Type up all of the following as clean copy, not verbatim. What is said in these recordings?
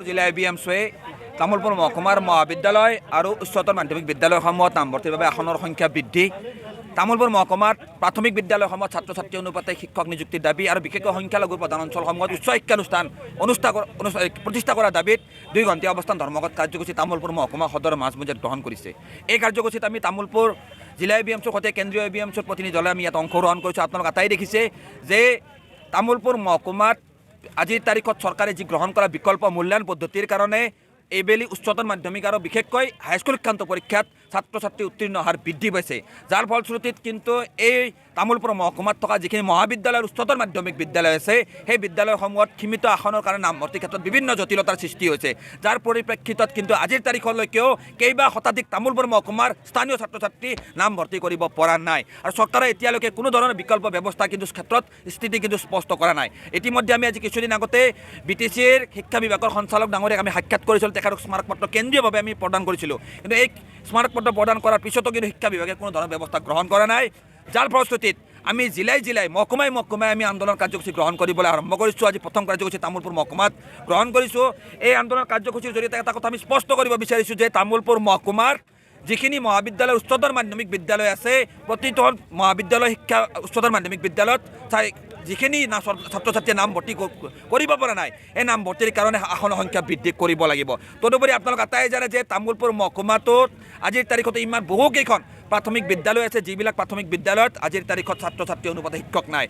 জিলা ABMSU তামুলপুৰ মহকুমাৰ মহাবিদ্যালয় আৰু উচ্চতৰ মাধ্যমিক বিদ্যালয়সমূহত নামভৰ্তিৰ বাবে আসনৰ সংখ্যা বৃদ্ধি তামুলপুৰ মহকুমাত প্ৰাথমিক বিদ্যালয়সমূহত ছাত্ৰ ছাত্ৰী অনুপাতে শিক্ষক নিযুক্তিৰ দাবী আৰু বিশেষকৈ সংখ্যালঘু প্ৰধান অঞ্চলসমূহত উচ্চ শিক্ষানুষ্ঠান প্ৰতিষ্ঠা কৰাৰ দাবীত 2 ঘণ্টীয়া অৱস্থান ধৰ্মঘট কাৰ্যসূচী তামুলপুৰ মহকুমা সদৰ মাজমজিয়াত গ্ৰহণ কৰিছে। এই কাৰ্যসূচীত আমি তামুলপুৰ জিলা ABMSUৰ সৈতে কেন্দ্ৰীয় ABMSUৰ প্ৰতিনিধি দলে আমি ইয়াত অংশগ্ৰহণ কৰিছোঁ। আপোনালোক আটাই দেখিছে যে তামুলপুৰ মহকুমাত আজিৰ তাৰিখত চৰকাৰে যি গ্ৰহণ কৰা বিকল্প মূল্যায়ন পদ্ধতিৰ কাৰণে এইবেলি উচ্চতৰ মাধ্যমিক আৰু বিশেষকৈ হাইস্কুল শিক্ষান্ত পৰীক্ষাত ছাত্ৰ ছাত্ৰী উত্তীৰ্ণ হাৰ বৃদ্ধি পাইছে, যাৰ ফলশ্ৰুতিত কিন্তু এই তামুলপুৰ মহকুমাত থকা যিখিনি মহাবিদ্যালয় উচ্চতৰ মাধ্যমিক বিদ্যালয় আছে সেই বিদ্যালয়সমূহত সীমিত আসনৰ কাৰণে নামভৰ্তিৰ ক্ষেত্ৰত বিভিন্ন জটিলতাৰ সৃষ্টি হৈছে, যাৰ পৰিপ্ৰেক্ষিতত কিন্তু আজিৰ তাৰিখলৈকেও কেইবা শতাধিক তামুলপুৰ মহকুমাৰ স্থানীয় ছাত্ৰ ছাত্ৰী নামভৰ্তি কৰিব পৰা নাই আৰু চৰকাৰে এতিয়ালৈকে কোনো ধৰণৰ বিকল্প ব্যৱস্থা কিন্তু ক্ষেত্ৰত স্থিতি কিন্তু স্পষ্ট কৰা নাই। ইতিমধ্যে আমি আজি কিছুদিন আগতে BTCৰ শিক্ষা বিভাগৰ সঞ্চালক ডাঙৰীয়াক আমি সাক্ষাৎ কৰিছিলোঁ, তেখেতক স্মাৰকপত্ৰ কেন্দ্ৰীয়ভাৱে আমি প্ৰদান কৰিছিলোঁ, কিন্তু এই স্মাৰকপত্ৰ প্ৰদান কৰাৰ পিছতো কিন্তু শিক্ষা বিভাগে কোনো ধৰণৰ ব্যৱস্থা গ্ৰহণ কৰা নাই, যাৰ ফলশ্ৰুতিত আমি জিলাই মহকুমাই আমি আন্দোলন কাৰ্যসূচী গ্ৰহণ কৰিবলৈ আৰম্ভ কৰিছোঁ। আজি প্ৰথম কাৰ্যসূচী তামুলপুৰ মহকুমাত গ্ৰহণ কৰিছোঁ। এই আন্দোলন কাৰ্যসূচীৰ জৰিয়তে এটা কথা আমি স্পষ্ট কৰিব বিচাৰিছোঁ যে তামুলপুৰ মহকুমাৰ যিখিনি মহাবিদ্যালয় উচ্চতৰ মাধ্যমিক বিদ্যালয় আছে প্ৰতিটো মহাবিদ্যালয় শিক্ষা উচ্চতৰ মাধ্যমিক বিদ্যালয়ত যিখিনি ছাত্ৰ ছাত্ৰীয়ে নামভৰ্তি কৰিব পৰা নাই এই নামভৰ্তিৰ কাৰণে আসনৰ সংখ্যা বৃদ্ধি কৰিব লাগিব। তদুপৰি আপোনালোক আটাই জানে যে তামুলপুৰ মহকুমাটোত আজিৰ তাৰিখতে ইমান বহুকেইখন প্ৰাথমিক বিদ্যালয় আছে যিবিলাক প্ৰাথমিক বিদ্যালয়ত আজিৰ তাৰিখত ছাত্ৰ ছাত্ৰী অনুপাতে শিক্ষক নাই।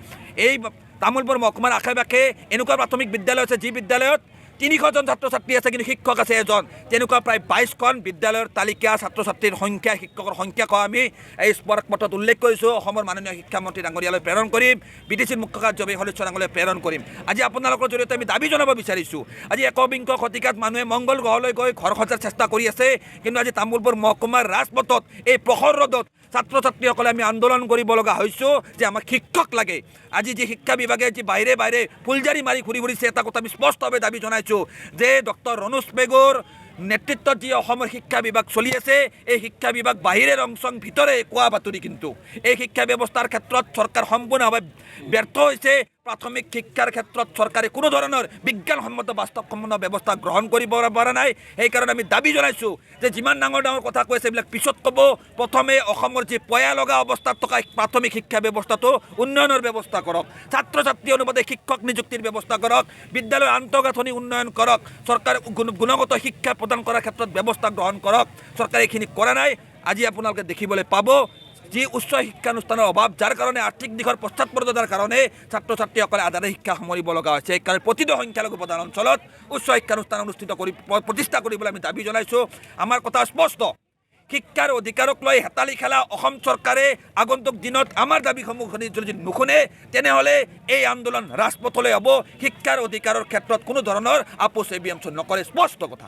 এই তামুলপুৰ মহকুমাৰ আশে পাশে এনেকুৱা প্ৰাথমিক বিদ্যালয় আছে যি বিদ্যালয়ত 300 জন ছাত্ৰ ছাত্ৰী আছে কিন্তু শিক্ষক আছে এজন, তেনেকুৱা প্ৰায় 22খন বিদ্যালয়ৰ তালিকা ছাত্ৰ ছাত্ৰীৰ সংখ্যা শিক্ষকৰ সংখ্যা আমি এই স্মাৰকপত্ৰত উল্লেখ কৰিছোঁ। অসমৰ মাননীয় শিক্ষামন্ত্ৰী ডাঙৰীয়ালৈ প্ৰেৰণ কৰিম, BTCৰ মুখ্য কাৰ্যবাহী সদস্য ডাঙৰীয়ালৈ প্ৰেৰণ কৰিম। আজি আপোনালোকৰ জৰিয়তে আমি দাবী জনাব বিচাৰিছোঁ, আজি 21 শতিকাত মানুহে মংগল গ্ৰহলৈ গৈ ঘৰ সজাৰ চেষ্টা কৰি আছে, কিন্তু আজি তামুলপুৰ মহকুমাৰ ৰাজপথত এই প্ৰখৰ ৰ'দত ছাত্ৰ ছাত্ৰীসকলে আমি আন্দোলন কৰিব লগা হৈছোঁ যে আমাক শিক্ষক লাগে। আজি যি শিক্ষা বিভাগে যি বাহিৰে ফুলজাৰি মাৰি ঘূৰি ফুৰিছে এটা কথা আমি স্পষ্টভাৱে দাবী জনাইছোঁ যে ডক্টৰ ৰণোজ পেগুৰ নেতৃত্বত যি অসমৰ শিক্ষা বিভাগ চলি আছে এই শিক্ষা বিভাগ বাহিৰে ৰংচং ভিতৰে কোৱা বাতৰি, কিন্তু এই শিক্ষা ব্যৱস্থাৰ ক্ষেত্ৰত চৰকাৰ সম্পূৰ্ণভাৱে ব্যৰ্থ হৈছে। প্ৰাথমিক শিক্ষাৰ ক্ষেত্ৰত চৰকাৰে কোনো ধৰণৰ বিজ্ঞানসন্মত বাস্তৱসন্মত ব্যৱস্থা গ্ৰহণ কৰিব পৰা নাই। সেইকাৰণে আমি দাবী জনাইছোঁ যে যিমান ডাঙৰ কথা কৈছে এইবিলাক পিছত ক'ব, প্ৰথমে অসমৰ যি পয়া লগা অৱস্থাত থকা প্ৰাথমিক শিক্ষা ব্যৱস্থাটো উন্নয়নৰ ব্যৱস্থা কৰক, ছাত্ৰ ছাত্ৰী অনুপাতে শিক্ষক নিযুক্তিৰ ব্যৱস্থা কৰক, বিদ্যালয়ৰ আন্তঃগাঁথনি উন্নয়ন কৰক, চৰকাৰে গুণগত শিক্ষা প্ৰদান কৰাৰ ক্ষেত্ৰত ব্যৱস্থা গ্ৰহণ কৰক। চৰকাৰে এইখিনি কৰা নাই। আজি আপোনালোকে দেখিবলৈ পাব যি উচ্চ শিক্ষানুষ্ঠানৰ অভাৱ, যাৰ কাৰণে আৰ্থিক দিশৰ পশ্চাৎপদতাৰ কাৰণে ছাত্ৰ ছাত্ৰীসকলে আধাতে শিক্ষা সামৰিব লগা হৈছে। সেইকাৰণে প্ৰতিটো সংখ্যালঘু প্ৰধান অঞ্চলত উচ্চ শিক্ষানুষ্ঠান প্ৰতিষ্ঠা কৰিবলৈ আমি দাবী জনাইছোঁ। আমাৰ কথা স্পষ্ট, শিক্ষাৰ অধিকাৰক লৈ হেতালি খেলা অসম চৰকাৰে আগন্তুক দিনত আমাৰ দাবীসমূহ যদি নুশুনে তেনেহ'লে এই আন্দোলন ৰাজপথলৈ হ'ব। শিক্ষাৰ অধিকাৰৰ ক্ষেত্ৰত কোনো ধৰণৰ আপোচ ABMSU নকৰে, স্পষ্ট কথা।